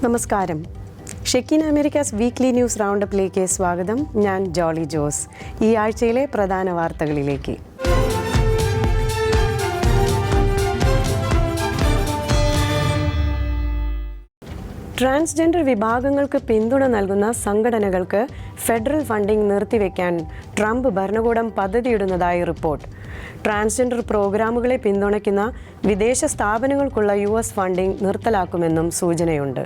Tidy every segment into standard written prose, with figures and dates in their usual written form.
നമസ്കാരം. Shekinah Americas weekly news റൗണ്ടപ്പിലേക്ക് സ്വാഗതം. ഞാൻ ജോളി ജോസ്. ഈ ആഴ്ചയിലെ പ്രധാന വാർത്തകളിലേക്ക്. ട്രാൻസ്ജെൻഡർ വിഭാഗങ്ങൾക്ക് പിന്തുണ നൽകുന്ന സംഘടനകൾക്ക് ഫെഡറൽ ഫണ്ടിംഗ് നിർത്തിവെക്കാൻ ട്രംപ് ഭരണകൂടം പദ്ധതിയിടുന്നതായി റിപ്പോർട്ട്. ട്രാൻസ്ജെൻഡർ പ്രോഗ്രാമുകളെ പിന്തുണയ്ക്കുന്ന വിദേശ സ്ഥാപനങ്ങൾക്കുള്ള US ഫണ്ടിംഗ് നിർത്തലാക്കുമെന്നും സൂചനയുണ്ട്.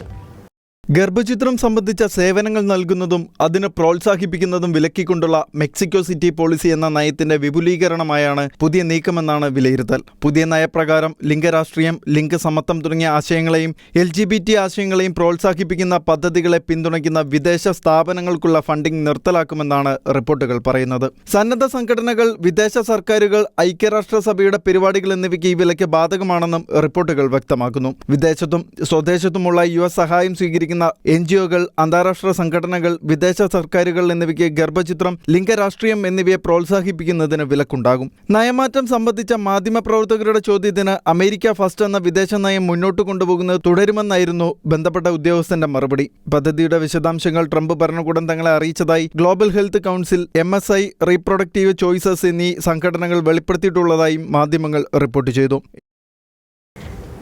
ഗർഭചിത്രം സംബന്ധിച്ച സേവനങ്ങൾ നൽകുന്നതും അതിന് പ്രോത്സാഹിപ്പിക്കുന്നതും വിലക്കിക്കൊണ്ടുള്ള മെക്സിക്കോ സിറ്റി പോളിസി എന്ന നയത്തിന്റെ വിപുലീകരണമായാണ് പുതിയ നീക്കമെന്നാണ് വിലയിരുത്തൽ. പുതിയ നയപ്രകാരം ലിംഗരാഷ്ട്രീയം, ലിംഗസമത്വം തുടങ്ങിയ ആശയങ്ങളെയും LGBT ആശയങ്ങളെയും പ്രോത്സാഹിപ്പിക്കുന്ന പദ്ധതികളെ പിന്തുണയ്ക്കുന്ന വിദേശ സ്ഥാപനങ്ങൾക്കുള്ള ഫണ്ടിംഗ് നിർത്തലാക്കുമെന്നാണ് റിപ്പോർട്ടുകൾ പറയുന്നത്. സന്നദ്ധ സംഘടനകൾ, വിദേശ സർക്കാരുകൾ, ഐക്യരാഷ്ട്രസഭയുടെ പരിപാടികൾ എന്നിവയ്ക്ക് ഈ വിലക്ക് ബാധകമാണെന്നും റിപ്പോർട്ടുകൾ വ്യക്തമാക്കുന്നു. വിദേശത്തും സ്വദേശത്തുമുള്ള US സഹായം സ്വീകരിക്കുന്ന NGO-കൾ, അന്താരാഷ്ട്ര സംഘടനകൾ, വിദേശ സർക്കാരുകൾ എന്നിവയ്ക്ക് ഗർഭചിത്രം, ലിംഗരാഷ്ട്രീയം എന്നിവയെ പ്രോത്സാഹിപ്പിക്കുന്നതിന് വിലക്കുണ്ടാകും. നയമാറ്റം സംബന്ധിച്ച മാധ്യമപ്രവർത്തകരുടെ ചോദ്യത്തിന് അമേരിക്ക ഫസ്റ്റ് എന്ന വിദേശ നയം മുന്നോട്ട് കൊണ്ടുപോകുന്നത് തുടരുമെന്നായിരുന്നു ബന്ധപ്പെട്ട ഉദ്യോഗസ്ഥന്റെ മറുപടി. പദ്ധതിയുടെ വിശദാംശങ്ങൾ ട്രംപ് ഭരണകൂടം തങ്ങളെ അറിയിച്ചതായി global health council, MSI, reproductive choices എന്നീ സംഘടനകൾ വെളിപ്പെടുത്തിയിട്ടുള്ളതായും മാധ്യമങ്ങൾ റിപ്പോർട്ട് ചെയ്തു.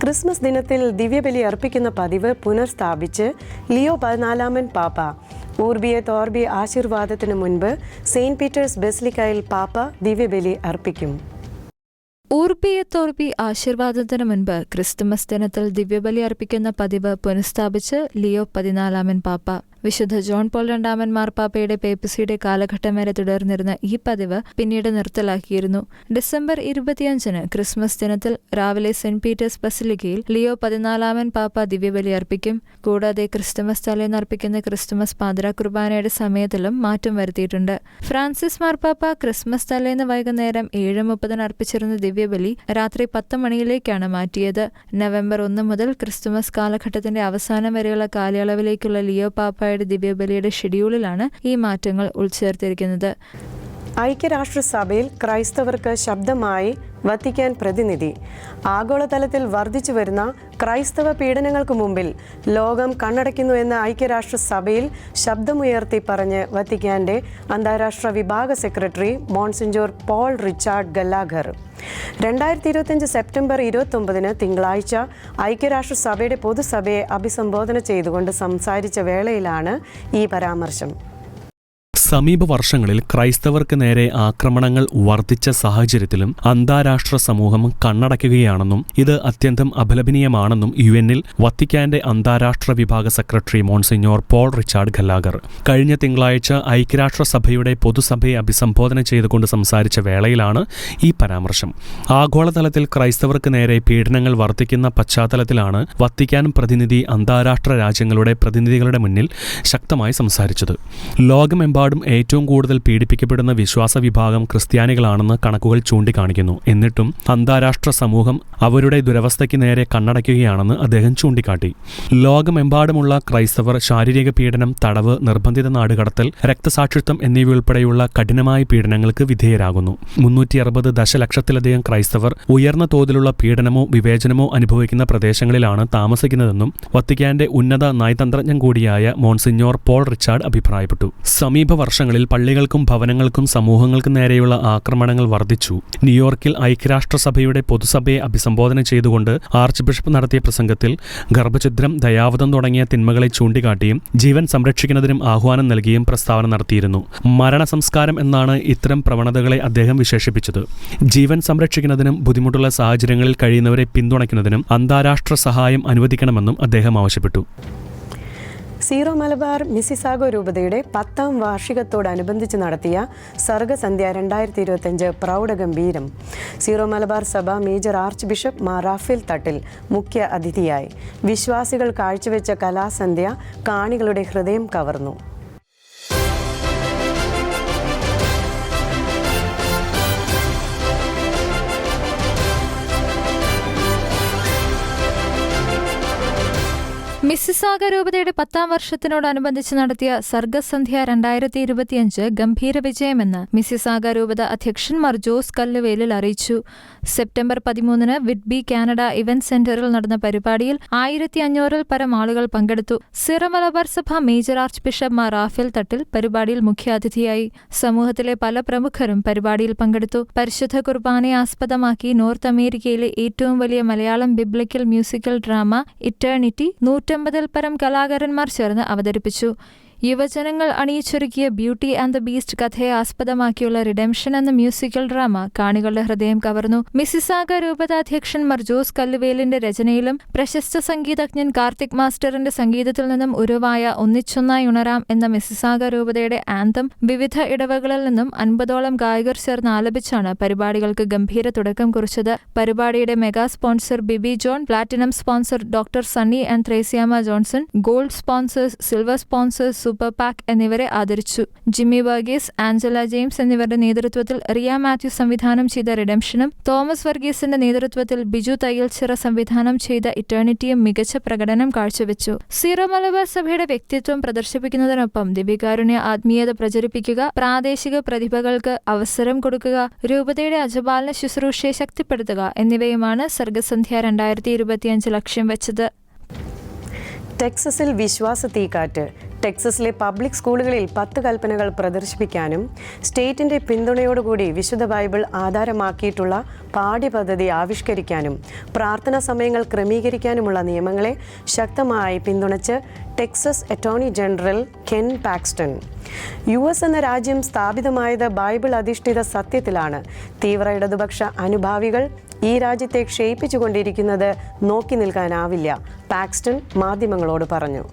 ക്രിസ്മസ് ദിനത്തിൽ ദിവ്യബലി അർപ്പിക്കുന്ന പതിവ് പുനഃസ്ഥാപിച്ച് ലിയോ 14 പാപ്പ. ഊർബി എറ്റ് ഓർബി ആശീർവാദത്തിന് മുൻപ് സെയിന്റ് പീറ്റേഴ്സ് ബസിലിക്കയിൽ പാപ്പ ദിവ്യബലി അർപ്പിക്കും. ഊർബി എറ്റ് ഓർബി ആശീർവാദത്തിന് മുൻപ് ക്രിസ്തുമസ് ദിനത്തിൽ ദിവ്യബലി അർപ്പിക്കുന്ന പതിവ് പുനഃസ്ഥാപിച്ച് ലിയോ 14 പാപ്പ. വിശുദ്ധ ജോൺ പോൾ 2 മാർപ്പാപ്പയുടെ പേപ്പസിയുടെ കാലഘട്ടം വരെ തുടർന്നിരുന്ന ഈ പതിവ് പിന്നീട് നിർത്തലാക്കിയിരുന്നു. ഡിസംബർ 25-ന് ക്രിസ്മസ് ദിനത്തിൽ രാവിലെ സെന്റ് പീറ്റേഴ്സ് ബസിലിക്കയിൽ ലിയോ 14 പാപ്പ ദിവ്യബലി അർപ്പിക്കും. കൂടാതെ ക്രിസ്തുമസ് തലേന്ന് അർപ്പിക്കുന്ന ക്രിസ്തുമസ് പാതിരാ കുർബാനയുടെ സമയത്തിലും മാറ്റം വരുത്തിയിട്ടുണ്ട്. ഫ്രാൻസിസ് മാർപ്പാപ്പ ക്രിസ്മസ് തലേന്ന് വൈകുന്നേരം 7:30 അർപ്പിച്ചിരുന്ന ദിവ്യബലി രാത്രി 10 മണിയിലേക്കാണ് മാറ്റിയത്. നവംബർ 1 മുതൽ ക്രിസ്തുമസ് കാലഘട്ടത്തിന്റെ അവസാനം വരെയുള്ള കാലയളവിലേക്കുള്ള ലിയോ പാപ്പയുടെ ദിവ്യബലിയുടെ ഷെഡ്യൂളിലാണ് ഈ മാറ്റങ്ങൾ ഉൾച്ചേർത്തിരിക്കുന്നത്. ഐക്യരാഷ്ട്രസഭയിൽ ക്രൈസ്തവർക്ക് ശബ്ദമായി വത്തിക്കാൻ പ്രതിനിധി. ആഗോളതലത്തിൽ വർദ്ധിച്ചു വരുന്ന ക്രൈസ്തവ പീഡനങ്ങൾക്ക് മുമ്പിൽ ലോകം കണ്ണടയ്ക്കുന്നുവെന്ന് ഐക്യരാഷ്ട്രസഭയിൽ ശബ്ദമുയർത്തി പറഞ്ഞ് വത്തിക്കാന്റെ അന്താരാഷ്ട്ര വിഭാഗ secretary monsignor Paul Richard Gallagher. 2025 September 29 തിങ്കളാഴ്ച ഐക്യരാഷ്ട്രസഭയുടെ പൊതുസഭയെ അഭിസംബോധന ചെയ്തുകൊണ്ട് സംസാരിച്ച വേളയിലാണ് ഈ പരാമർശം. സമീപ വർഷങ്ങളിൽ ക്രൈസ്തവർക്ക് നേരെ ആക്രമണങ്ങൾ വർദ്ധിച്ച സാഹചര്യത്തിലും അന്താരാഷ്ട്ര സമൂഹം കണ്ണടയ്ക്കുകയാണെന്നും ഇത് അത്യന്തം അപലപനീയമാണെന്നും UN-ൽ വത്തിക്കാന്റെ അന്താരാഷ്ട്ര വിഭാഗ സെക്രട്ടറി മോൺസിഞ്ഞോർ പോൾ റിച്ചാർഡ് ഗല്ലാഘർ കഴിഞ്ഞ തിങ്കളാഴ്ച ഐക്യരാഷ്ട്രസഭയുടെ പൊതുസഭയെ അഭിസംബോധന ചെയ്തുകൊണ്ട് സംസാരിച്ച വേളയിലാണ് ഈ പരാമർശം. ആഗോളതലത്തിൽ ക്രൈസ്തവർക്ക് നേരെ പീഡനങ്ങൾ വർദ്ധിക്കുന്ന പശ്ചാത്തലത്തിലാണ് വത്തിക്കാൻ പ്രതിനിധി അന്താരാഷ്ട്ര രാജ്യങ്ങളുടെ പ്രതിനിധികളുടെ മുന്നിൽ ശക്തമായി സംസാരിച്ചത്. ലോകമെമ്പാടും ഏറ്റവും കൂടുതൽ പീഡിപ്പിക്കപ്പെടുന്ന വിശ്വാസ വിഭാഗം ക്രിസ്ത്യാനികളാണെന്ന് കണക്കുകൾ ചൂണ്ടിക്കാണിക്കുന്നു. എന്നിട്ടും അന്താരാഷ്ട്ര സമൂഹം അവരുടെ ദുരവസ്ഥയ്ക്ക് നേരെ കണ്ണടയ്ക്കുകയാണെന്ന് അദ്ദേഹം ചൂണ്ടിക്കാട്ടി. ലോകമെമ്പാടുമുള്ള ക്രൈസ്തവർ ശാരീരിക പീഡനം, തടവ്, നിർബന്ധിത നാടുകടത്തൽ, രക്തസാക്ഷിത്വം എന്നിവയുൾപ്പെടെയുള്ള കഠിനമായ പീഡനങ്ങൾക്ക് വിധേയരാകുന്നു. 360 ദശലക്ഷത്തിലധികം ക്രൈസ്തവർ ഉയർന്ന തോതിലുള്ള പീഡനമോ വിവേചനമോ അനുഭവിക്കുന്ന പ്രദേശങ്ങളിലാണ് താമസിക്കുന്നതെന്നും വത്തിക്കാന്റെ ഉന്നത നയതന്ത്രജ്ഞൻ കൂടിയായ മോൺസിഞ്ഞോർ പോൾ റിച്ചാർഡ് അഭിപ്രായപ്പെട്ടു. സമീപ വർഷങ്ങളിൽ പള്ളികൾക്കും ഭവനങ്ങൾക്കും സമൂഹങ്ങൾക്കും നേരെയുള്ള ആക്രമണങ്ങൾ വർദ്ധിച്ചു. ന്യൂയോർക്കിൽ ഐക്യരാഷ്ട്രസഭയുടെ പൊതുസഭയെ അഭിസംബോധന ചെയ്തുകൊണ്ട് ആർച്ച് ബിഷപ്പ് നടത്തിയ പ്രസംഗത്തിൽ ഗർഭഛിദ്രം, ദയാവധം തുടങ്ങിയ തിന്മകളെ ചൂണ്ടിക്കാട്ടിയും ജീവൻ സംരക്ഷിക്കുന്നതിനും ആഹ്വാനം നൽകിയും പ്രസ്താവന നടത്തിയിരുന്നു. മരണസംസ്കാരം എന്നാണ് ഇത്തരം പ്രവണതകളെ അദ്ദേഹം വിശേഷിപ്പിച്ചത്. ജീവൻ സംരക്ഷിക്കുന്നതിനും ബുദ്ധിമുട്ടുള്ള സാഹചര്യങ്ങളിൽ കഴിയുന്നവരെ പിന്തുണയ്ക്കുന്നതിനും അന്താരാഷ്ട്ര സഹായം അനുവദിക്കണമെന്നും അദ്ദേഹം ആവശ്യപ്പെട്ടു. സീറോ മലബാർ മിസിസാഗോ രൂപതയുടെ 10ാം വാർഷികത്തോടനുബന്ധിച്ച് നടത്തിയ സർഗസന്ധ്യ 2025 പ്രൗഢഗംഭീരം. സീറോ മലബാർ സഭ major archbishop Mar Raphael Thattil മുഖ്യ അതിഥിയായി. വിശ്വാസികൾ കാഴ്ചവെച്ച കലാസന്ധ്യ കാണികളുടെ ഹൃദയം കവർന്നു. മിസ്സിസാഗ രൂപതയുടെ 10ാം വർഷത്തിനോടനുബന്ധിച്ച് നടത്തിയ സർഗസന്ധ്യ 2025 ഗംഭീര വിജയമെന്ന് മിസ്സിസാഗ രൂപത അധ്യക്ഷൻ മാർ ജോസ് കല്ലുവേലിൽ അറിയിച്ചു. സെപ്റ്റംബർ 13 വിറ്റ്ബി കാനഡ ഇവന്റ് സെന്ററിൽ നടന്ന പരിപാടിയിൽ 1500-ൽ പരം ആളുകൾ പങ്കെടുത്തു. സീറോ മലബാർ സഭ major archbishop Mar Raphael Thattil പരിപാടിയിൽ മുഖ്യാതിഥിയായി. സമൂഹത്തിലെ പല പ്രമുഖരും പരിപാടിയിൽ പങ്കെടുത്തു. പരിശുദ്ധ കുർബാനയെ ആസ്പദമാക്കി നോർത്ത് അമേരിക്കയിലെ ഏറ്റവും വലിയ Malayalam biblical musical drama eternity 150-ൽ പരം കലാകാരന്മാർ ചേർന്ന് അവതരിപ്പിച്ചു. യുവജനങ്ങൾ അണിയിച്ചൊരുക്കിയ ബ്യൂട്ടി ആൻഡ് ദ ബീസ്റ്റ് കഥയെ ആസ്പദമാക്കിയുള്ള റിഡംഷൻ എന്ന മ്യൂസിക്കൽ ഡ്രാമ കാണികളുടെ ഹൃദയം കവർന്നു. മിസ്സിസാഗ രൂപതാധ്യക്ഷൻ മാർ ജോസ് കല്ലുവേലിന്റെ രചനയിലും പ്രശസ്ത സംഗീതജ്ഞൻ കാർത്തിക് മാസ്റ്ററിന്റെ സംഗീതത്തിൽ നിന്നും ഉരുവായ ഒന്നിച്ചൊന്നായി ഉണരാം എന്ന മിസ്സിസാഗ രൂപതയുടെ ആന്തം വിവിധ ഇടവകളിൽ നിന്നും 50ഓളം ഗായകർ ചേർന്ന് ആലപിച്ചാണ് പരിപാടികൾക്ക് ഗംഭീര തുടക്കം കുറിച്ചത്. പരിപാടിയുടെ mega sponsor Bibi John, platinum sponsor doctor Sunny and Thresiamma Johnson, gold sponsors, silver sponsors, super pack എന്നിവരെ ആദരിച്ചു. ജിമ്മി വർഗീസ്, ആഞ്ചല ജെയിംസ് എന്നിവരുടെ നേതൃത്വത്തിൽ റിയ മാത്യു സംവിധാനം ചെയ്ത റിഡംഷനും തോമസ് വർഗീസിന്റെ നേതൃത്വത്തിൽ ബിജു തയ്യൽച്ചിറ സംവിധാനം ചെയ്ത ഇറ്റേണിറ്റിയും മികച്ച പ്രകടനം കാഴ്ചവെച്ചു. സീറോ മലബാർ സഭയുടെ വ്യക്തിത്വം പ്രദർശിപ്പിക്കുന്നതിനൊപ്പം ദിവ്യകാരുണ്യ ആത്മീയത പ്രചരിപ്പിക്കുക, പ്രാദേശിക പ്രതിഭകൾക്ക് അവസരം കൊടുക്കുക, രൂപതയുടെ അജപാലന ശുശ്രൂഷയെ ശക്തിപ്പെടുത്തുക എന്നിവയുമാണ് സർഗസന്ധ്യ 2025 ലക്ഷ്യം വെച്ചത്. ടെക്സസിൽ വിശ്വാസ തീക്കാറ്റ്. ടെക്സസിലെ പബ്ലിക് സ്കൂളുകളിൽ 10 കൽപ്പനകൾ പ്രദർശിപ്പിക്കാനും സ്റ്റേറ്റിന്റെ പിന്തുണയോടുകൂടി വിശുദ്ധ ബൈബിൾ ആധാരമാക്കിയിട്ടുള്ള പാഠ്യപദ്ധതി ആവിഷ്കരിക്കാനും പ്രാർത്ഥനാ സമയങ്ങൾ ക്രമീകരിക്കാനുമുള്ള നിയമങ്ങളെ ശക്തമായി പിന്തുണച്ച് Texas attorney general Ken Paxton. US എന്ന രാജ്യം സ്ഥാപിതമായത് ബൈബിൾ അധിഷ്ഠിത സത്യത്തിലാണ്. തീവ്ര ഇടതുപക്ഷ അനുഭാവികൾ ഈ രാജ്യത്തെ ക്ഷയിപ്പിച്ചുകൊണ്ടിരിക്കുന്നത് നോക്കി നിൽക്കാനാവില്ല, പാക്സ്റ്റൺ മാധ്യമങ്ങളോട് പറഞ്ഞു.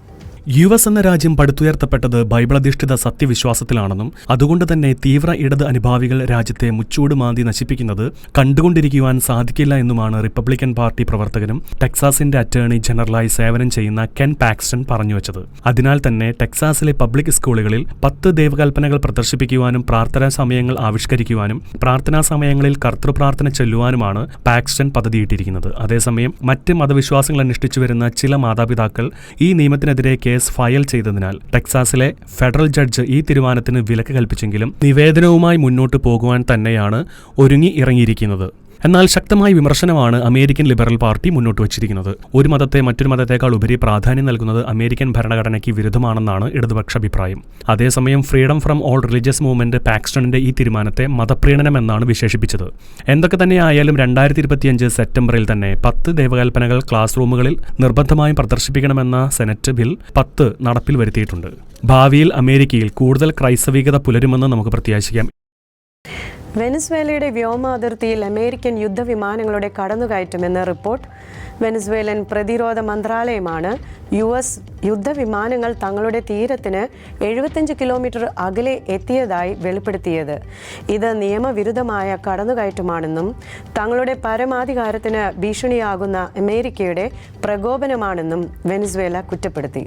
US എന്ന രാജ്യം പടുത്തുയർത്തപ്പെട്ടത് ബൈബിളധിഷ്ഠിത സത്യവിശ്വാസത്തിലാണെന്നും അതുകൊണ്ട് തന്നെ തീവ്ര ഇടത് അനുഭാവികൾ രാജ്യത്തെ മുച്ചൂട് മാന്തി നശിപ്പിക്കുന്നത് കണ്ടുകൊണ്ടിരിക്കുവാൻ സാധിക്കില്ല എന്നുമാണ് റിപ്പബ്ലിക്കൻ പാർട്ടി പ്രവർത്തകനും ടെക്സാസിന്റെ അറ്റേർണി ജനറലായി സേവനം ചെയ്യുന്ന കെൻ പാക്സ്റ്റൺ പറഞ്ഞുവച്ചത്. അതിനാൽ തന്നെ ടെക്സാസിലെ പബ്ലിക് സ്കൂളുകളിൽ 10 ദൈവകൽപ്പനകൾ പ്രദർശിപ്പിക്കുവാനും പ്രാർത്ഥനാ സമയങ്ങൾ ആവിഷ്കരിക്കുവാനും പ്രാർത്ഥനാ സമയങ്ങളിൽ കർത്തൃപ്രാർത്ഥന ചൊല്ലുവാനുമാണ് പാക്സ്റ്റൺ പദ്ധതിയിട്ടിരിക്കുന്നത്. അതേസമയം മറ്റ് മതവിശ്വാസങ്ങൾ അനുഷ്ഠിച്ചു വരുന്ന ചില മാതാപിതാക്കൾ ഈ നിയമത്തിനെതിരെ കേസ് ഫയൽ ചെയ്തതിനാൽ ടെക്സാസിലെ ഫെഡറൽ ജഡ്ജ് ഈ തീരുമാനത്തിന് വിലക്ക് കൽപ്പിച്ചെങ്കിലും നിവേദനവുമായി മുന്നോട്ട് പോകുവാൻ തന്നെയാണ് ഒരുങ്ങി ഇറങ്ങിയിരിക്കുന്നത്. എന്നാൽ ശക്തമായ വിമർശനമാണ് അമേരിക്കൻ ലിബറൽ പാർട്ടി മുന്നോട്ട് വച്ചിരിക്കുന്നത്. ഒരു മതത്തെ മറ്റൊരു മതത്തേക്കാൾ ഉപരി പ്രാധാന്യം നൽകുന്നത് അമേരിക്കൻ ഭരണഘടനയ്ക്ക് വിരുദ്ധമാണെന്നാണ് ഇടതുപക്ഷ അഭിപ്രായം. അതേസമയം freedom from all religious movement പാക്സ്റ്റണിന്റെ ഈ തീരുമാനത്തെ മതപ്രീണനമെന്നാണ് വിശേഷിപ്പിച്ചത്. എന്തൊക്കെ തന്നെയായാലും 2025 സെപ്റ്റംബറിൽ തന്നെ 10 ദൈവകൽപ്പനകൾ ക്ലാസ് റൂമുകളിൽ നിർബന്ധമായും പ്രദർശിപ്പിക്കണമെന്ന സെനറ്റ് ബിൽ 10 നടപ്പിൽ വരുത്തിയിട്ടുണ്ട്. ഭാവിയിൽ അമേരിക്കയിൽ കൂടുതൽ ക്രൈസ്തവികത പുലരുമെന്ന് നമുക്ക് പ്രത്യാശിക്കാം. വെനസ്വേലയുടെ വ്യോമ അതിർത്തിയിൽ അമേരിക്കൻ യുദ്ധവിമാനങ്ങളുടെ കടന്നുകയറ്റമെന്ന റിപ്പോർട്ട്. വെനസ്വേലൻ പ്രതിരോധ മന്ത്രാലയമാണ് US യുദ്ധവിമാനങ്ങൾ തങ്ങളുടെ തീരത്തിന് 75 കിലോമീറ്റർ അകലെ എത്തിയതായി വെളിപ്പെടുത്തിയത്. ഇത് നിയമവിരുദ്ധമായ കടന്നുകയറ്റമാണെന്നും തങ്ങളുടെ പരമാധികാരത്തിന് ഭീഷണിയാകുന്ന അമേരിക്കയുടെ പ്രകോപനമാണെന്നും വെനസ്വേല കുറ്റപ്പെടുത്തി.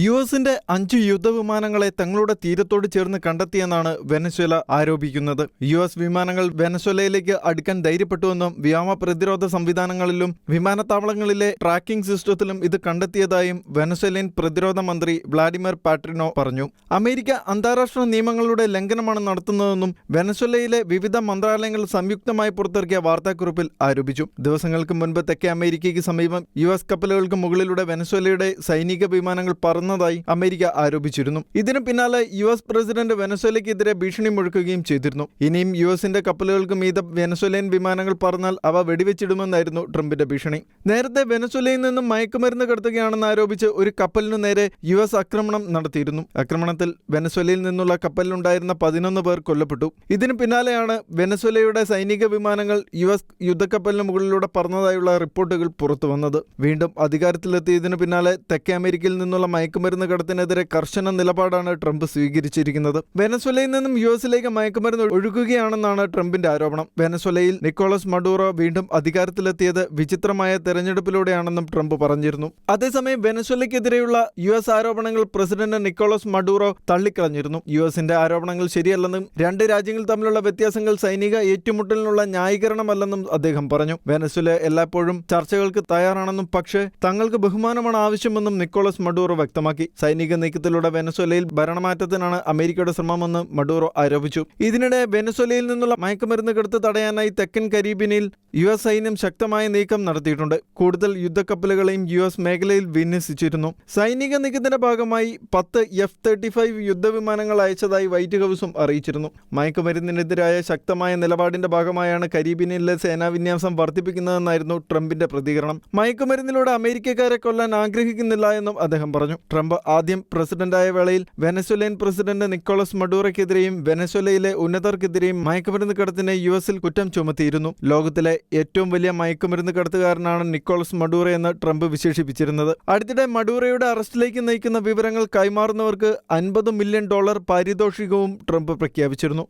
US-ന്റെ 5 യുദ്ധവിമാനങ്ങളെ തങ്ങളുടെ തീരത്തോട് ചേർന്ന് കണ്ടെത്തിയെന്നാണ് വെനസ്വേല ആരോപിക്കുന്നത്. US വിമാനങ്ങൾ വെനസ്വേലയിലേക്ക് അടുക്കാൻ ധൈര്യപ്പെട്ടുവെന്നും വ്യോമ പ്രതിരോധ സംവിധാനങ്ങളിലും വിമാനത്താവളങ്ങളിലെ ട്രാക്കിംഗ് സിസ്റ്റത്തിലും ഇത് കണ്ടെത്തിയതായും വെനസ്വേലിയൻ പ്രതിരോധ മന്ത്രി വ്ളാഡിമിർ പാട്രിനോ പറഞ്ഞു. അമേരിക്ക അന്താരാഷ്ട്ര നിയമങ്ങളുടെ ലംഘനമാണ് നടത്തുന്നതെന്നും വെനസ്വേലയിലെ വിവിധ മന്ത്രാലയങ്ങൾ സംയുക്തമായി പുറത്തിറക്കിയ വാർത്താക്കുറിപ്പിൽ ആരോപിച്ചു. ദിവസങ്ങൾക്ക് മുൻപ് തെക്കേ അമേരിക്കയ്ക്ക് സമീപം US കപ്പലുകൾക്ക് മുകളിലൂടെ വെനസ്വേലയുടെ സൈനിക വിമാനങ്ങൾ ായി അമേരിക്ക ആരോപിച്ചിരുന്നു. ഇതിനു പിന്നാലെ US പ്രസിഡന്റ് വെനസ്വേലയ്ക്കെതിരെ ഭീഷണി മുഴക്കുകയും ചെയ്തിരുന്നു. ഇനിയും US-ന്റെ കപ്പലുകൾക്ക് മീതെ വെനസ്വേലൻ വിമാനങ്ങൾ പറന്നാൽ അവ വെടിവെച്ചിടുമെന്നായിരുന്നു ട്രംപിന്റെ ഭീഷണി. നേരത്തെ വെനസ്വേലയിൽ നിന്നും മയക്കുമരുന്ന് കടത്തുകയാണെന്ന് ആരോപിച്ച് ഒരു കപ്പലിനു നേരെ US ആക്രമണം നടത്തിയിരുന്നു. ആക്രമണത്തിൽ വെനസ്വേലയിൽ നിന്നുള്ള കപ്പലിലുണ്ടായിരുന്ന 11 പേർ കൊല്ലപ്പെട്ടു. ഇതിനു പിന്നാലെയാണ് വെനസ്വേലയുടെ സൈനിക വിമാനങ്ങൾ US യുദ്ധക്കപ്പലിന് മുകളിലൂടെ പറന്നതായുള്ള റിപ്പോർട്ടുകൾ പുറത്തുവന്നത്. വീണ്ടും അധികാരത്തിലെത്തിയതിനു പിന്നാലെ തെക്കേ അമേരിക്കയിൽ നിന്നുള്ള മയക്കുമരുന്ന് കടത്തിനെതിരെ കർശന നിലപാടാണ് ട്രംപ് സ്വീകരിച്ചിരിക്കുന്നത്. വെനസ്വേലയിൽ നിന്നും യുഎസിലേക്ക് മയക്കുമരുന്ന് ഒഴുകുകയാണെന്നാണ് ട്രംപിന്റെ ആരോപണം. വെനസ്വേലയിൽ നിക്കോളസ് മഡൂറോ വീണ്ടും അധികാരത്തിലെത്തിയത് വിചിത്രമായ തെരഞ്ഞെടുപ്പിലൂടെയാണെന്നും ട്രംപ് പറഞ്ഞിരുന്നു. അതേസമയം വെനസ്വേലയ്ക്കെതിരെയുള്ള യുഎസ് ആരോപണങ്ങൾ പ്രസിഡന്റ് നിക്കോളസ് മഡൂറോ തള്ളിക്കളഞ്ഞിരുന്നു. യുഎസിന്റെ ആരോപണങ്ങൾ ശരിയല്ലെന്നും രണ്ട് രാജ്യങ്ങൾ തമ്മിലുള്ള വ്യത്യാസങ്ങൾ സൈനിക ഏറ്റുമുട്ടലിനുള്ള ന്യായീകരണമല്ലെന്നും അദ്ദേഹം പറഞ്ഞു. വെനസ്വേല എല്ലായ്പ്പോഴും ചർച്ചകൾക്ക് തയ്യാറാണെന്നും പക്ഷേ തങ്ങൾക്ക് ബഹുമാനമാണ് ആവശ്യമെന്നും നിക്കോളസ് മഡൂറോ വ്യക്തമാക്കി. സൈനിക നീക്കത്തിലൂടെ വെനസ്വേലയിൽ ഭരണമാറ്റത്തിനാണ് അമേരിക്കയുടെ ശ്രമമെന്ന് മഡൂറോ ആരോപിച്ചു. ഇതിനിടെ വെനസ്വേലയിൽ നിന്നുള്ള മയക്കുമരുന്ന് കടത്ത് തടയാനായി തെക്കൻ കരീബിയനിൽ യുഎസ് സൈന്യം ശക്തമായ നീക്കം നടത്തിയിട്ടുണ്ട്. കൂടുതൽ യുദ്ധക്കപ്പലുകളെയും യുഎസ് മേഖലയിൽ വിന്യസിച്ചിരുന്നു. സൈനിക നീക്കത്തിന്റെ ഭാഗമായി 10 F-35 യുദ്ധവിമാനങ്ങൾ അയച്ചതായി വൈറ്റ് ഹൌസും അറിയിച്ചിരുന്നു. മയക്കുമരുന്നിനെതിരായ ശക്തമായ നിലപാടിന്റെ ഭാഗമായാണ് കരീബിയനിലെ സേനാവിന്യാസം വർദ്ധിപ്പിക്കുന്നതെന്നായിരുന്നു ട്രംപിന്റെ പ്രതികരണം. മയക്കുമരുന്നിലൂടെ അമേരിക്കക്കാരെ കൊല്ലാൻ ആഗ്രഹിക്കുന്നില്ല എന്നും അദ്ദേഹം പറഞ്ഞു. ട്രംപ് ആദ്യം പ്രസിഡന്റായ വേളയിൽ വെനസ്വേലൻ പ്രസിഡന്റ് നിക്കോളസ് മഡൂറോയ്ക്കെതിരെയും വെനസ്വേലയിലെ ഉന്നതർക്കെതിരെയും മയക്കുമരുന്ന് കടത്തിന് യുഎസിൽ കുറ്റം ചുമത്തിയിരുന്നു. ലോകത്തിലെ ഏറ്റവും വലിയ മയക്കുമരുന്ന് കടത്തുകാരനാണ് നിക്കോളസ് മഡൂറോ എന്ന് ട്രംപ് വിശേഷിപ്പിച്ചിരുന്നത്. അടുത്തിടെ മഡൂറോയുടെ അറസ്റ്റിലേക്ക് നയിക്കുന്ന വിവരങ്ങൾ കൈമാറുന്നവർക്ക് $50 മില്യൺ പാരിതോഷികവും ട്രംപ് പ്രഖ്യാപിച്ചിരുന്നു.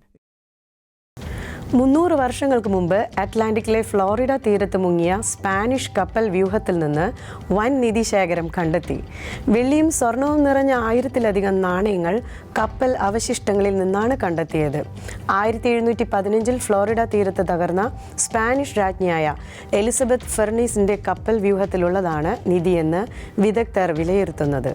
300 വർഷങ്ങൾക്ക് മുമ്പ് അറ്റ്ലാന്റിക്കിലെ ഫ്ലോറിഡ തീരത്ത് മുങ്ങിയ സ്പാനിഷ് കപ്പൽ വ്യൂഹത്തിൽ നിന്ന് വൻ നിധിശേഖരം കണ്ടെത്തി. വെള്ളിയും സ്വർണവും നിറഞ്ഞ 1000-ലധികം നാണയങ്ങൾ കപ്പൽ അവശിഷ്ടങ്ങളിൽ നിന്നാണ് കണ്ടെത്തിയത്. 1715 ഫ്ലോറിഡ തീരത്ത് തകർന്ന സ്പാനിഷ് രാജ്ഞിയായ എലിസബത്ത് ഫെർണീസിന്റെ കപ്പൽ വ്യൂഹത്തിലുള്ളതാണ് നിധിയെന്ന് വിദഗ്ധർ വിലയിരുത്തുന്നത്.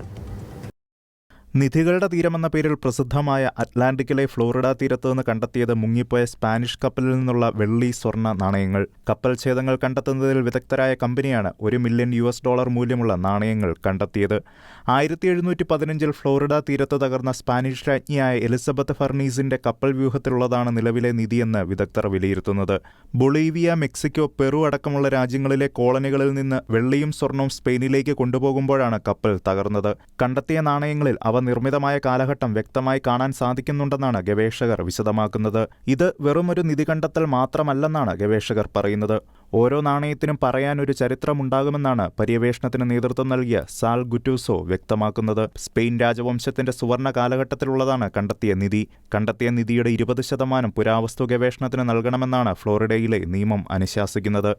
നിധികളുടെ തീരമെന്ന പേരിൽ പ്രസിദ്ധമായ അറ്റ്ലാന്റിക്കിലെ ഫ്ലോറിഡ തീരത്ത് നിന്ന് കണ്ടെത്തിയത് മുങ്ങിപ്പോയ സ്പാനിഷ് കപ്പലിൽ നിന്നുള്ള വെള്ളി, സ്വർണ്ണ നാണയങ്ങൾ. കപ്പൽ ഛേദങ്ങൾ കണ്ടെത്തുന്നതിൽ വിദഗ്ധരായ കമ്പനിയാണ് $1 മില്യൺ മൂല്യമുള്ള നാണയങ്ങൾ കണ്ടെത്തിയത്. 1715 ഫ്ലോറിഡ തീരത്ത് തകർന്ന സ്പാനിഷ് രാജ്ഞിയായ എലിസബത്ത് ഫെർണീസിന്റെ കപ്പൽ വ്യൂഹത്തിലുള്ളതാണ് നിലവിലെ നിധിയെന്ന് വിദഗ്ധർ വിലയിരുത്തുന്നത്. ബൊളീവിയ, മെക്സിക്കോ, പെറു അടക്കമുള്ള രാജ്യങ്ങളിലെ കോളനികളിൽ നിന്ന് വെള്ളിയും സ്വർണവും സ്പെയിനിലേക്ക് കൊണ്ടുപോകുമ്പോഴാണ് കപ്പൽ തകർന്നത്. കണ്ടെത്തിയ നാണയങ്ങളിൽ അവ നിർമ്മിതമായ കാലഘട്ടം വ്യക്തമായി കാണാൻ സാധിക്കുന്നുണ്ടെന്നാണ് ഗവേഷകർ വിശദമാക്കുന്നത്. ഇത് വെറുമൊരു നിധി കണ്ടെത്തൽ മാത്രമല്ലെന്നാണ് ഗവേഷകർ പറയുന്നത്. ഓരോ നാണയത്തിനും പറയാനൊരു ചരിത്രമുണ്ടാകുമെന്നാണ് പര്യവേഷണത്തിന് നേതൃത്വം നൽകിയ സാൽ ഗുറ്റൂസോ വ്യക്തമാക്കുന്നത്. സ്പെയിൻ രാജവംശത്തിന്റെ സുവർണ കാലഘട്ടത്തിലുള്ളതാണ് കണ്ടെത്തിയ നിധി. കണ്ടെത്തിയ നിധിയുടെ 20% പുരാവസ്തു ഗവേഷണത്തിന് നൽകണമെന്നാണ് ഫ്ലോറിഡയിലെ നിയമം അനുശാസിക്കുന്നത്.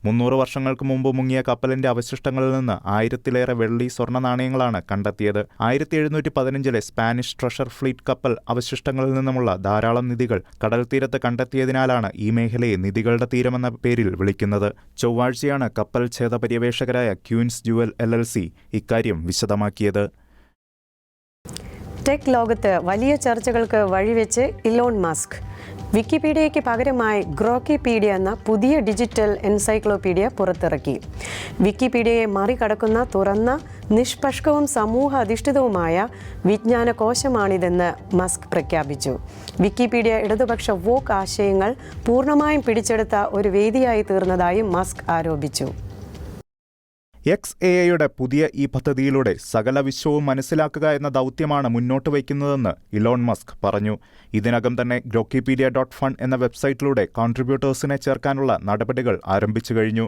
300 വർഷങ്ങൾക്ക് മുമ്പ് മുങ്ങിയ കപ്പലിന്റെ അവശിഷ്ടങ്ങളിൽ നിന്ന് 1000-ലേറെ വെള്ളി, സ്വർണ്ണ നാണയങ്ങളാണ് കണ്ടെത്തിയത്. 1715 സ്പാനിഷ് ട്രഷർ ഫ്ലീറ്റ് കപ്പൽ അവശിഷ്ടങ്ങളിൽ നിന്നുമുള്ള ധാരാളം നിധികൾ കടൽ തീരത്ത് കണ്ടെത്തിയതിനാലാണ് ഈ മേഖലയെ നിധികളുടെ തീരമെന്ന പേരിൽ വിളിക്കുന്നത്. ചൊവ്വാഴ്ചയാണ് കപ്പൽ ഛേദ പര്യവേഷകരായ ക്യൂൻസ് ജുവൽ LLC ഇക്കാര്യം വിശദമാക്കിയത്. ടെക് ലോകത്ത് വലിയ ചർച്ചകൾക്ക് വഴിവെച്ച് ഇലോൺ മസ്ക് വിക്കിപീഡിയയ്ക്ക് പകരമായി ഗ്രോക്കിപീഡിയ എന്ന പുതിയ ഡിജിറ്റൽ എൻസൈക്ലോപീഡിയ പുറത്തിറക്കി. വിക്കിപീഡിയയെ മറികടക്കുന്ന തുറന്ന, നിഷ്പക്ഷവും സമൂഹ അധിഷ്ഠിതവുമായ വിജ്ഞാനകോശമാണിതെന്ന് മസ്ക് പ്രഖ്യാപിച്ചു. വിക്കിപീഡിയ ഇടതുപക്ഷ വോക്ക് ആശയങ്ങൾ പൂർണ്ണമായും പിടിച്ചെടുത്ത ഒരു വേദിയായി തീർന്നതായും മസ്ക് ആരോപിച്ചു. XAIയുടെ പുതിയ ഈ പദ്ധതിയിലൂടെ സകല വിശ്വവും മനസ്സിലാക്കുക എന്ന ദൗത്യമാണ് മുന്നോട്ട് വയ്ക്കുന്നതെന്ന് ഇലോൺ മസ്ക് പറഞ്ഞു. ഇതിനകം തന്നെ ഗ്രോക്കിപീഡിയ.fund എന്ന വെബ്സൈറ്റിലൂടെ കോൺട്രിബ്യൂട്ടേഴ്സിനെ ചേർക്കാനുള്ള നടപടികൾ ആരംഭിച്ചു കഴിഞ്ഞു.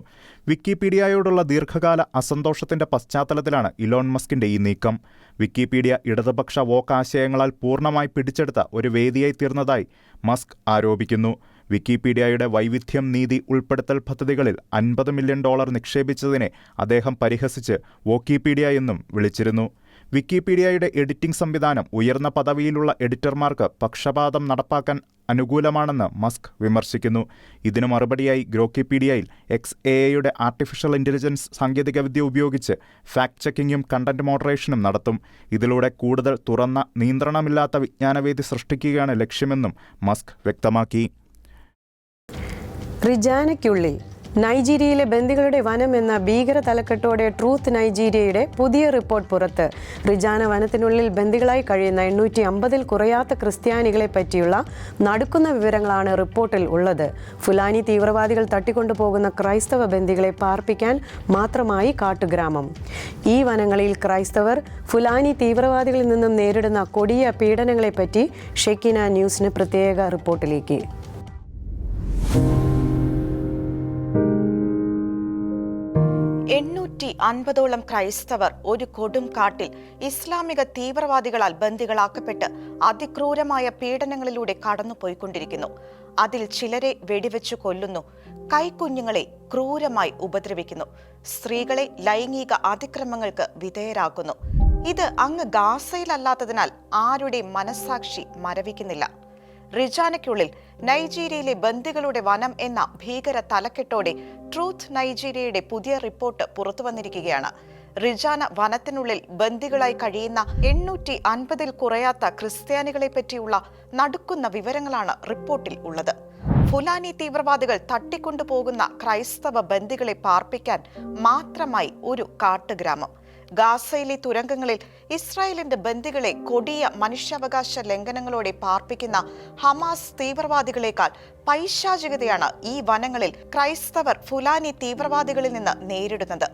വിക്കിപീഡിയയോടുള്ള ദീർഘകാല അസന്തോഷത്തിന്റെ പശ്ചാത്തലത്തിലാണ് ഇലോൺ മസ്കിന്റെ ഈ നീക്കം. വിക്കിപീഡിയ ഇടതുപക്ഷ വോക്ക് ആശയങ്ങളാൽ പൂർണ്ണമായി പിടിച്ചെടുത്ത ഒരു വേദിയായി തീർന്നതായി മസ്ക് ആരോപിക്കുന്നു. വിക്കിപീഡിയയുടെ വൈവിധ്യം, നീതി, ഉൾപ്പെടുത്തൽ പദ്ധതികളിൽ $50 മില്യൺ നിക്ഷേപിച്ചതിനെ അദ്ദേഹം പരിഹസിച്ച് വോക്കിപീഡിയ എന്നും വിളിച്ചിരുന്നു. വിക്കിപീഡിയയുടെ എഡിറ്റിംഗ് സംവിധാനം ഉയർന്ന പദവിയിലുള്ള എഡിറ്റർമാർക്ക് പക്ഷപാതം നടപ്പാക്കാൻ അനുകൂലമാണെന്ന് മസ്ക് വിമർശിക്കുന്നു. ഇതിനു മറുപടിയായി ഗ്രോക്കിപീഡിയയിൽ XAIയുടെ ആർട്ടിഫിഷ്യൽ ഇന്റലിജൻസ് സാങ്കേതികവിദ്യ ഉപയോഗിച്ച് ഫാക്ട് ചെക്കിങ്ങും കണ്ടന്റ് മോഡറേഷനും നടത്തും. ഇതിലൂടെ കൂടുതൽ തുറന്ന, നിയന്ത്രണമില്ലാത്ത വിജ്ഞാനവേദി സൃഷ്ടിക്കുകയാണ് ലക്ഷ്യമെന്നും മസ്ക് വ്യക്തമാക്കി. റിജാനയ്ക്കുള്ളിൽ നൈജീരിയയിലെ ബന്ദികളുടെ വനം എന്ന ഭീകര തലക്കെട്ടോടെ ട്രൂത്ത് നൈജീരിയയുടെ പുതിയ റിപ്പോർട്ട് പുറത്ത്. റിജാന വനത്തിനുള്ളിൽ ബന്ദികളായി കഴിയുന്ന 850-ൽ കുറയാത്ത ക്രിസ്ത്യാനികളെ പറ്റിയുള്ള നടുക്കുന്ന വിവരങ്ങളാണ് റിപ്പോർട്ടിൽ ഉള്ളത്. ഫുലാനി തീവ്രവാദികൾ തട്ടിക്കൊണ്ടുപോകുന്ന ക്രൈസ്തവ ബന്ദികളെ പാർപ്പിക്കാൻ മാത്രമായി കാട്ടുഗ്രാമം. ഈ വനങ്ങളിൽ ക്രൈസ്തവർ ഫുലാനി തീവ്രവാദികളിൽ നിന്നും നേരിടുന്ന കൊടിയ പീഡനങ്ങളെപ്പറ്റി ഷെക്കിന ന്യൂസിന് പ്രത്യേക റിപ്പോർട്ടിലേക്ക്. 250ഓളം ക്രൈസ്തവർ ഒരു കൊടും കാട്ടിൽ ഇസ്ലാമിക തീവ്രവാദികളാൽ ബന്ദികളാക്കപ്പെട്ട് അതിക്രൂരമായ പീഡനങ്ങളിലൂടെ കടന്നുപോയിക്കൊണ്ടിരിക്കുന്നു. അതിൽ ചിലരെ വെടിവെച്ചു കൊല്ലുന്നു, കൈക്കുഞ്ഞുങ്ങളെ ക്രൂരമായി ഉപദ്രവിക്കുന്നു, സ്ത്രീകളെ ലൈംഗിക അതിക്രമങ്ങൾക്ക് വിധേയരാക്കുന്നു. ഇത് അങ്ങ് ഗാസയിലല്ലാത്തതിനാൽ ആരുടെ മനസ്സാക്ഷി മരവിക്കുന്നില്ല. റിജാനയ്ക്കുള്ളിൽ നൈജീരിയയിലെ ബന്ദികളുടെ വനം എന്ന ഭീകര തലക്കെട്ടോടെ ട്രൂത്ത് നൈജീരിയയുടെ പുതിയ റിപ്പോർട്ട് പുറത്തുവന്നിരിക്കുകയാണ്. റിജാന വനത്തിനുള്ളിൽ ബന്ദികളായി കഴിയുന്ന 850-ൽ കുറയാത്ത ക്രിസ്ത്യാനികളെ പറ്റിയുള്ള നടുക്കുന്ന വിവരങ്ങളാണ് റിപ്പോർട്ടിൽ ഉള്ളത്. ഫുലാനി തീവ്രവാദികൾ തട്ടിക്കൊണ്ടുപോകുന്ന ക്രൈസ്തവ ബന്ദികളെ പാർപ്പിക്കാൻ മാത്രമായി ഒരു കാട്ടുഗ്രാമം. ഗാസയിലെ തുരങ്കങ്ങളിൽ ഇസ്രായേലിന്റെ ബന്ദികളെ കൊടിയ മനുഷ്യാവകാശ ലംഘനങ്ങളോടെ പാർപ്പിക്കുന്ന ഹമാസ് തീവ്രവാദികളെക്കാൾ പൈശാചികതയാണ് ഈ വനങ്ങളിൽ ക്രൈസ്തവർ ഫുലാനി തീവ്രവാദികളിൽ നിന്ന് നേരിടുന്നത്.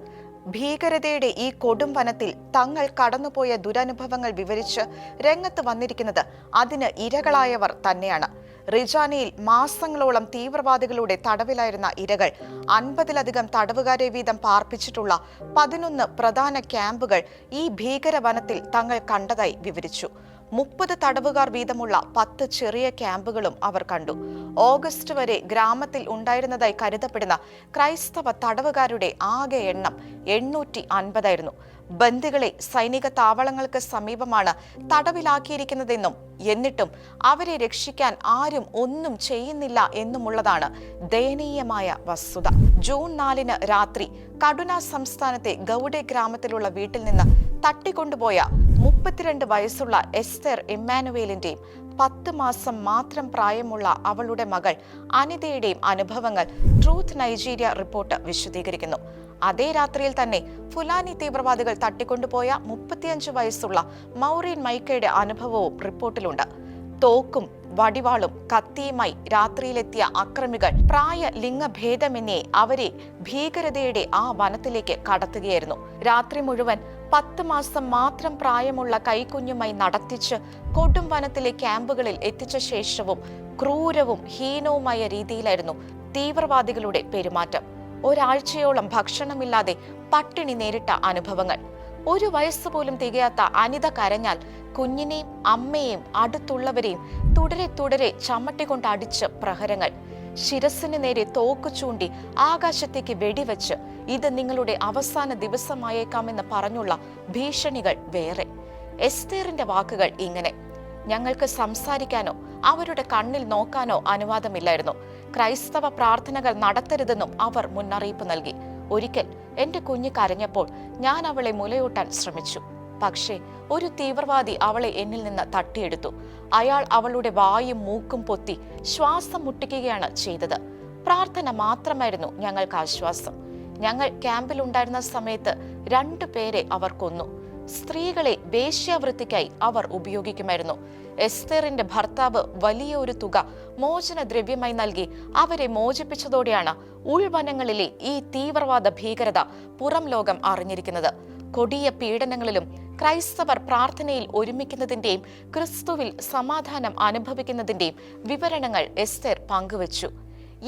ഭീകരതയുടെ ഈ കൊടും വനത്തിൽ തങ്ങൾ കടന്നുപോയ ദുരനുഭവങ്ങൾ വിവരിച്ച് രംഗത്ത് വന്നിരിക്കുന്നത് അതിന് ഇരകളായവർ തന്നെയാണ്. റിജാനയിൽ മാസങ്ങളോളം തീവ്രവാദികളുടെ തടവിലായിരുന്ന ഇരകൾ 50-ലധികം തടവുകാരെ വീതം പാർപ്പിച്ചിട്ടുള്ള 11 പ്രധാന ക്യാമ്പുകൾ ഈ ഭീകര വനത്തിൽ തങ്ങൾ കണ്ടതായി വിവരിച്ചു. 30 തടവുകാർ വീതമുള്ള 10 ചെറിയ ക്യാമ്പുകളും അവർ കണ്ടു. ഓഗസ്റ്റ് വരെ ഗ്രാമത്തിൽ ഉണ്ടായിരുന്നതായി കരുതപ്പെടുന്ന ക്രൈസ്തവ തടവുകാരുടെ ആകെ എണ്ണം 850 ബന്ദികളെ സൈനിക താവളങ്ങൾക്ക് സമീപമാണ് തടവിലാക്കിയിരിക്കുന്നതെന്നും എന്നിട്ടും അവരെ രക്ഷിക്കാൻ ആരും ഒന്നും ചെയ്യുന്നില്ല എന്നുമുള്ളതാണ് ദയനീയമായ വസ്തുത. ജൂൺ 4 രാത്രി കടുന സംസ്ഥാനത്തെ ഗൗഡെ ഗ്രാമത്തിലുള്ള വീട്ടിൽ നിന്ന് തട്ടിക്കൊണ്ടുപോയ 32 വയസ്സുള്ള എസ്തർ ഇമ്മാനുവേലിന്റെയും 10 മാസം മാത്രം പ്രായമുള്ള അവളുടെ മകൾ അനിതയുടെയും അനുഭവങ്ങൾ ട്രൂത്ത് നൈജീരിയ റിപ്പോർട്ട് വിശദീകരിക്കുന്നു. അതേ രാത്രിയിൽ തന്നെ ഫുലാനി തീവ്രവാദികൾ തട്ടിക്കൊണ്ടുപോയ 35 വയസ്സുള്ള മൗറീൻ മൈക്കയുടെ അനുഭവവും റിപ്പോർട്ടിലുണ്ട്. തോക്കും വടിവാളും കത്തിയുമായി രാത്രിയിലെത്തിയ അക്രമികൾ പ്രായ ലിംഗഭേദമെന്നേ അവരെ ഭീകരതയുടെ ആ വനത്തിലേക്ക് കടത്തുകയായിരുന്നു. രാത്രി മുഴുവൻ 10 മാസം മാത്രം പ്രായമുള്ള കൈക്കുഞ്ഞുമായി നടത്തിച്ച് കൊടും വനത്തിലെ ക്യാമ്പുകളിൽ എത്തിച്ച ശേഷവും ക്രൂരവും ഹീനവുമായ രീതിയിലായിരുന്നു തീവ്രവാദികളുടെ പെരുമാറ്റം. ഒരാഴ്ചയോളം ഭക്ഷണമില്ലാതെ പട്ടിണി നേരിട്ട അനുഭവങ്ങൾ. 1 വയസ്സ് പോലും തികയാത്ത അനിത കരഞ്ഞാൽ കുഞ്ഞിനെയും അമ്മയെയും അടുത്തുള്ളവരെയും തുടരെ ചമ്മട്ടിക്കൊണ്ട് അടിച്ച് പ്രഹരങ്ങൾ. ശിരസിന് നേരെ തോക്ക് ചൂണ്ടി ആകാശത്തേക്ക് വെടിവെച്ച് ഇത് നിങ്ങളുടെ അവസാന ദിവസമായേക്കാമെന്ന് പറഞ്ഞുള്ള ഭീഷണികൾ വേറെ. എസ്തേറിന്റെ വാക്കുകൾ ഇങ്ങനെ: ഞങ്ങൾക്ക് സംസാരിക്കാനോ അവരുടെ കണ്ണിൽ നോക്കാനോ അനുവാദമില്ലായിരുന്നു. ക്രൈസ്തവ പ്രാർത്ഥനകൾ നടത്തരുതെന്നും അവർ മുന്നറിയിപ്പ് നൽകി. ഒരിക്കൽ എന്റെ കുഞ്ഞ് കരഞ്ഞപ്പോൾ ഞാൻ അവളെ മുലയൂട്ടാൻ ശ്രമിച്ചു. പക്ഷേ ഒരു തീവ്രവാദി അവളെ എന്നിൽ നിന്ന് തട്ടിയെടുത്തു. അയാൾ അവളുടെ വായും മൂക്കും പൊത്തി ശ്വാസം മുട്ടിക്കുകയാണ് ചെയ്തത്. പ്രാർത്ഥന മാത്രമായിരുന്നു ഞങ്ങൾക്ക് ആശ്വാസം. ഞങ്ങൾ ക്യാമ്പിലുണ്ടായിരുന്ന സമയത്ത് 2 പേരെ അവർ കൊന്നു. സ്ത്രീകളെ വേശ്യാവൃത്തിക്കായി അവർ ഉപയോഗിക്കുമായിരുന്നു. എസ്തേറിന്റെ ഭർത്താവ് വലിയ ഒരു തുക മോചനദ്രവ്യമായി നൽകി അവരെ മോചിപ്പിച്ചതോടെയാണ് ഉൾവനങ്ങളിലെ ഈ തീവ്രവാദ ഭീകരത പുറം ലോകം അറിഞ്ഞിരിക്കുന്നത്. കൊടിയ പീഡനങ്ങളിലും ക്രൈസ്തവർ പ്രാർത്ഥനയിൽ ഒരുമിക്കുന്നതിന്റെയും ക്രിസ്തുവിൽ സമാധാനം അനുഭവിക്കുന്നതിന്റെയും വിവരണങ്ങൾ എസ്തേർ പങ്കുവച്ചു.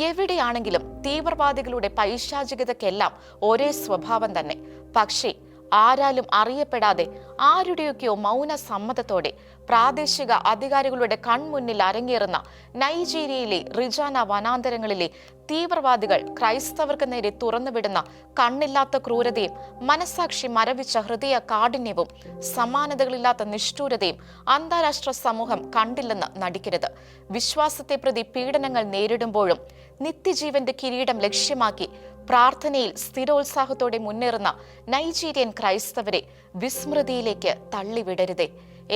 എവിടെയാണെങ്കിലും തീവ്രവാദികളുടെ പൈശാചികതയ്ക്കെല്ലാം ഒരേ സ്വഭാവം തന്നെ. പക്ഷേ ആരാലും അറിയപ്പെടാതെ ആരുടെയൊക്കെയോ മൗന സമ്മതത്തോടെ പ്രാദേശിക അധികാരികളുടെ കൺമുന്നിൽ അരങ്ങേറുന്ന നൈജീരിയയിലെ റിജാന വനാന്തരങ്ങളിലെ തീവ്രവാദികൾ ക്രൈസ്തവർക്ക് നേരെ തുറന്നുവിടുന്ന കണ്ണില്ലാത്ത ക്രൂരതയും മനസാക്ഷി മരവിച്ച ഹൃദയ കാഠിന്യവും സമാനതകളില്ലാത്ത നിഷ്ഠൂരതയും അന്താരാഷ്ട്ര സമൂഹം കണ്ടില്ലെന്ന് നടിക്കരുത്. വിശ്വാസത്തെ പ്രതി പീഡനങ്ങൾ നേരിടുമ്പോഴും നിത്യജീവന്റെ കിരീടം ലക്ഷ്യമാക്കി പ്രാർത്ഥനയിൽ സ്ഥിരോത്സാഹത്തോടെ മുന്നേറുന്ന നൈജീരിയൻ ക്രൈസ്തവരെ വിസ്മൃതിയിലേക്ക് തള്ളിവിടരുതേ.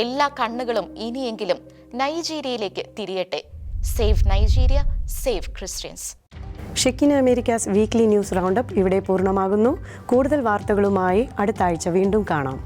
എല്ലാ കണ്ണുകളും ഇനിയെങ്കിലും നൈജീരിയയിലേക്ക് തിരിയട്ടെ. Save Nigeria, save Christians. Shekinah America's weekly news roundup ഇവിടെ പൂർണ്ണമാകുന്നു. കൂടുതൽ വാർത്തകളുമായി അടുത്ത ആഴ്ച വീണ്ടും കാണാം.